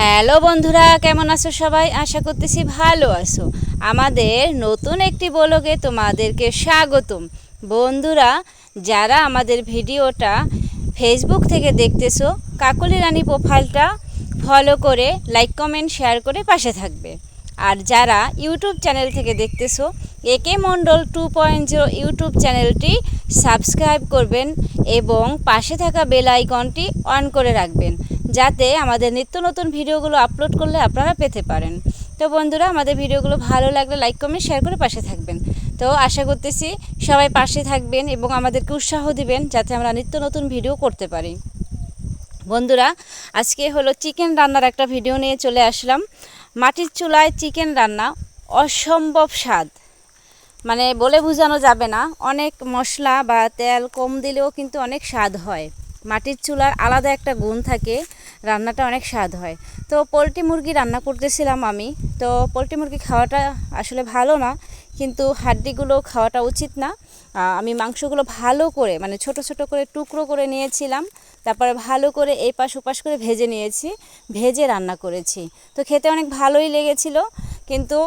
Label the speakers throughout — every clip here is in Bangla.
Speaker 1: হ্যালো বন্ধুরা, কেমন আছো সবাই? আশা করতেছি ভালো আছো। আমাদের নতুন একটি ব্লগে তোমাদেরকে স্বাগতম। বন্ধুরা, যারা আমাদের ভিডিওটা ফেসবুক থেকে দেখতেছো, কাকলি রানী প্রোফাইলটা ফলো করে লাইক কমেন্ট শেয়ার করে পাশে থাকবে। আর যারা ইউটিউব চ্যানেল থেকে দেখতেছো, একে মণ্ডল 2.0 ইউটিউব চ্যানেলটি সাবস্ক্রাইব করবেন এবং পাশে থাকা বেল আইকনটি অন করে রাখবেন, যাতে আমাদের নিত্য নতুন ভিডিওগুলো আপলোড করলে আপনারা পেতে পারেন। তো বন্ধুরা, আমাদের ভিডিওগুলো ভালো লাগলে লাইক কমেন্ট শেয়ার করে পাশে থাকবেন। তো আশা করতেছি সবাই পাশে থাকবেন এবং আমাদেরকে উৎসাহ দিবেন, যাতে আমরা নিত্য নতুন ভিডিও করতে পারি। বন্ধুরা, আজকে হলো চিকেন রান্নার একটা ভিডিও নিয়ে চলে আসলাম। মাটির চুলায় চিকেন রান্না অসম্ভব স্বাদ, মানে বলে বোঝানো যাবে না। অনেক মশলা বা তেল কম দিলেও কিন্তু অনেক স্বাদ হয়। মাটির চুলার আলাদা একটা গুণ থাকে, রান্নাটা অনেক স্বাদ হয়। তো পোলট্রি মুরগি রান্না করতেছিলাম আমি। তো পোলট্রি মুরগি খাওয়াটা আসলে ভালো না, কিন্তু হাড্ডিগুলো খাওয়াটা উচিত না। আমি মাংসগুলো ভালো করে, মানে ছোট ছোট করে টুকরো করে নিয়েছিলাম। তারপরে ভালো করে এই পাশ ওপাশ করে ভেজে নিয়েছি, ভেজে রান্না করেছি। তো খেতে অনেক ভালোই লেগেছিল, কিন্তু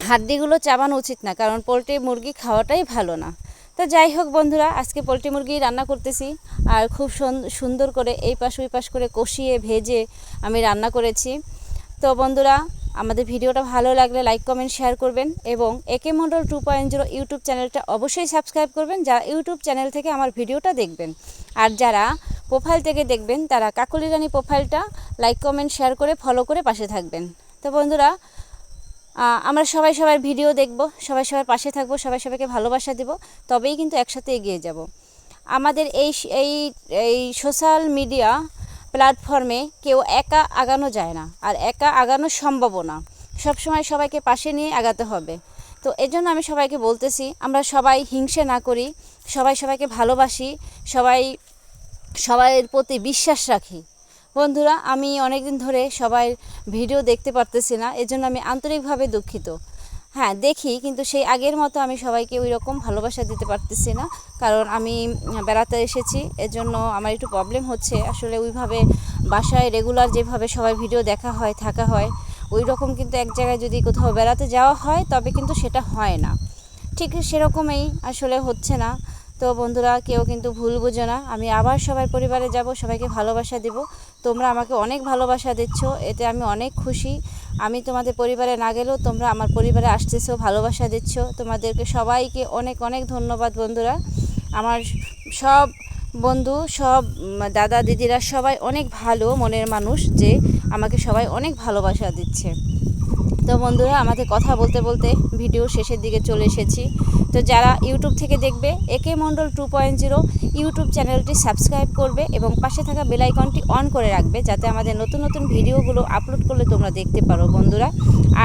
Speaker 1: হাড্ডিগুলো চাবানো উচিত না, কারণ পোলট্রি মুরগি খাওয়াটাই ভালো না। তো যাই হোক বন্ধুরা, আজকে পোলট্রি মুরগি রান্না করতেছি। আর খুব সুন্দর করে এই পাশ ওই পাশ করে কষিয়ে ভেজে আমি রান্না করেছি। তো বন্ধুরা, আমাদের ভিডিওটা ভালো লাগলে লাইক কমেন্ট শেয়ার করবেন এবং একে মণ্ডল 2.0 ইউটিউব চ্যানেলটা অবশ্যই সাবস্ক্রাইব করবেন, যারা ইউটিউব চ্যানেল থেকে আমার ভিডিওটা দেখবেন। আর যারা প্রোফাইল থেকে দেখবেন, তারা কাকলি রানী প্রোফাইলটা লাইক কমেন্ট শেয়ার করে ফলো করে পাশে থাকবেন। তো বন্ধুরা, আমরা সবাই সবার ভিডিও দেখব, সবাই সবার পাশে থাকব, সবাই সবাইকে ভালোবাসা দেব, তবেই কিন্তু একসাথে এগিয়ে যাব। আমাদের এই এই এই সোশ্যাল মিডিয়া প্ল্যাটফর্মে কেউ একা আগানো যায় না, আর একা আগানো সম্ভবও না। সবসময় সবাইকে পাশে নিয়ে আগাতে হবে। তো এজন্য আমি সবাইকে বলতেছি, আমরা সবাই হিংসে না করি, সবাই সবাইকে ভালোবাসি, সবাই সবাইয়ের প্রতি বিশ্বাস রাখি। বন্ধুরা, আমি অনেক দিন ধরে সবাই ভিডিও দেখতে পারতেছি না, এজন্য আমি আন্তরিকভাবে দুঃখিত। হ্যাঁ, দেখি, কিন্তু সেই আগের মতো আমি সবাইকে ওই রকম ভালোবাসা দিতে পারতেছি না, কারণ আমি বেড়াতে এসেছি, এজন্য আমার একটু প্রবলেম হচ্ছে। আসলে ওইভাবে বাসায় রেগুলার যেভাবে সবাই ভিডিও দেখা হয়, থাকা হয়, ওই রকম কিন্তু এক জায়গায় যদি কোথাও বেড়াতে যাওয়া হয়, তবে কিন্তু সেটা হয় না। ঠিক সেরকমই আসলে হচ্ছে না। তো বন্ধুরা, কেউ কিন্তু ভুল বুঝো না, আমি আবার সবার পরিবারে যাব, সবাইকে ভালোবাসা দেব। তোমরা আমাকে অনেক ভালোবাসা দিচ্ছ, এতে আমি অনেক খুশি। আমি তোমাদের পরিবারে না গেলেও তোমরা আমার পরিবারে আসতেছো, ভালোবাসা দিচ্ছ। তোমাদেরকে সবাইকে অনেক অনেক ধন্যবাদ বন্ধুরা। আমার সব বন্ধু, সব দাদা দিদিরা সবাই অনেক ভালো মনের মানুষ, যে আমাকে সবাই অনেক ভালোবাসা দিচ্ছে। তো বন্ধুরা, আমাদের কথা বলতে বলতে ভিডিও শেষের দিকে চলে এসেছি। তো যারা ইউটিউব থেকে দেখবে, একে মণ্ডল 2.0 ইউটিউব চ্যানেলটি সাবস্ক্রাইব করবে এবং পাশে থাকা বেল আইকনটি অন করে রাখবে, যাতে আমাদের নতুন নতুন ভিডিওগুলো আপলোড করলে তোমরা দেখতে পারো বন্ধুরা।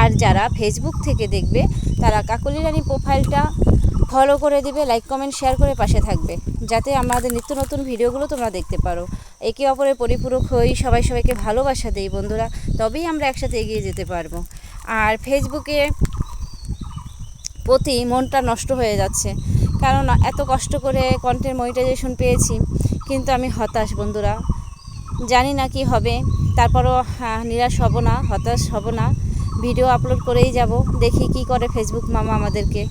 Speaker 1: আর যারা ফেসবুক থেকে দেখবে, তারা কাকলি রানী প্রোফাইলটা ফলো করে দিবে, লাইক কমেন্ট শেয়ার করে পাশে থাকবে, যাতে আমাদের নিত্য নতুন ভিডিওগুলো তোমরা দেখতে পারো। একে অপরের পরিপূরক হই, সবাই সবাইকে ভালোবাসা দেই বন্ধুরা, তবেই আমরা একসাথে এগিয়ে যেতে পারবো। আর ফেসবুকে প্রতি মনটা নষ্ট হয়ে যাচ্ছে, কারণ এত কষ্ট করে কন্টেন্ট মনিটাইজেশন পেয়েছি, কিন্তু আমি হতাশ বন্ধুরা। জানি না কি হবে, তারপরও নিরাশ হব না, হতাশ হব না, ভিডিও আপলোড করেই যাব। দেখি কি করে ফেসবুক মামা আমাদেরকে।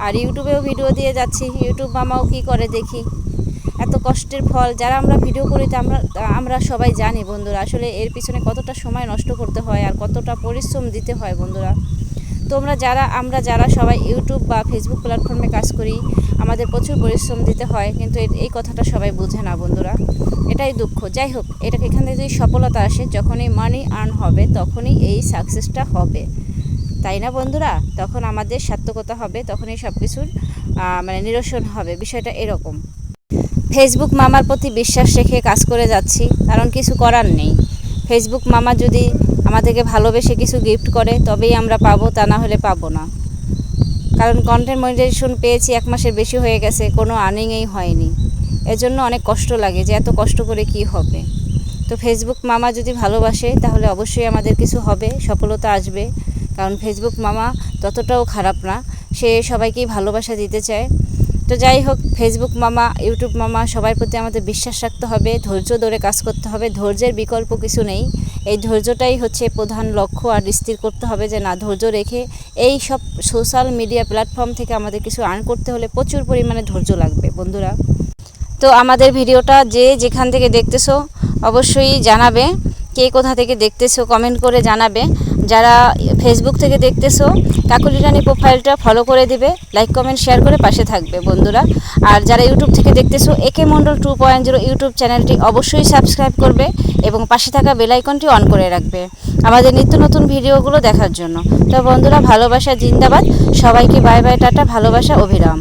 Speaker 1: আর ইউটিউবেও ভিডিও দিয়ে যাচ্ছি, ইউটিউব মামাও কি করে দেখি। এত কষ্টের ফল, যারা আমরা ভিডিও করি, আমরা সবাই জানি বন্ধুরা, আসলে এর পিছনে কতটা সময় নষ্ট করতে হয় আর কতটা পরিশ্রম দিতে হয় বন্ধুরা। আমরা যারা সবাই ইউটিউব বা ফেসবুক প্ল্যাটফর্মে কাজ করি, আমাদের প্রচুর পরিশ্রম দিতে হয়, কিন্তু এই কথাটা সবাই বোঝে না বন্ধুরা, এটাই দুঃখ। যাই হোক, এখান থেকে যদি সফলতা আসে, যখনই মানি আর্ন হবে, তখনই এই সাকসেসটা হবে, তাই না বন্ধুরা? তখন আমাদের সার্থকতা হবে, তখনই সব কিছুর মানে নিরসন হবে। বিষয়টা এরকম। ফেসবুক মামার প্রতি বিশ্বাস রেখে কাজ করে যাচ্ছি, কারণ কিছু করার নেই। ফেসবুক মামা যদি আমাদেরকে ভালোবেসে কিছু গিফট করে, তবেই আমরা পাবো, তা না হলে পাবো না। কারণ কন্টেন্ট মনিটাইজেশন পেয়েছি 1 মাসের বেশি হয়ে গেছে, কোনো আর্নিংই হয়নি। এজন্য অনেক কষ্ট লাগে যে এত কষ্ট করে কি হবে। তো ফেসবুক মামা যদি ভালোবাসে, তাহলে অবশ্যই আমাদের কিছু হবে, সফলতা আসবে। কারণ ফেসবুক মামা ততটাও খারাপ না, সে সবাইকেই ভালোবাসা দিতে চায়। তো যাই হোক, ফেসবুক মামা, ইউটিউব মামা সবার প্রতি আমাদের বিশ্বাস রাখতে হবে, ধৈর্য ধরে কাজ করতে হবে। ধৈর্যের বিকল্প কিছু নেই, এই ধৈর্যটাই হচ্ছে প্রধান লক্ষ্য। আর স্থির করতে হবে যে না, ধৈর্য রেখে এই সব সোশ্যাল মিডিয়া প্ল্যাটফর্ম থেকে আমাদের কিছু আর্ন করতে হলে প্রচুর পরিমাণে ধৈর্য লাগবে বন্ধুরা। তো আমাদের ভিডিওটা যে যেখান থেকে দেখতেছো অবশ্যই জানাবে, কে কোথা থেকে দেখতেছো কমেন্ট করে জানাবে। যারা ফেসবুক থেকে দেখতেছো কাকলি রানী প্রোফাইলটা ফলো করে দিবে, লাইক কমেন্ট শেয়ার করে পাশে থাকবে বন্ধুরা। আর যারা ইউটিউব থেকে দেখতেছো একে মণ্ডল 2.0 ইউটিউব চ্যানেলটি অবশ্যই সাবস্ক্রাইব করবে এবং পাশে থাকা বেল আইকনটি অন করে রাখবে আমাদের নিত্য নতুন ভিডিওগুলো দেখার জন্য। তো বন্ধুরা, ভালোবাসা জিন্দাবাদ, সবাইকে বাই বাই, টাটা, ভালোবাসা, অভিরাম।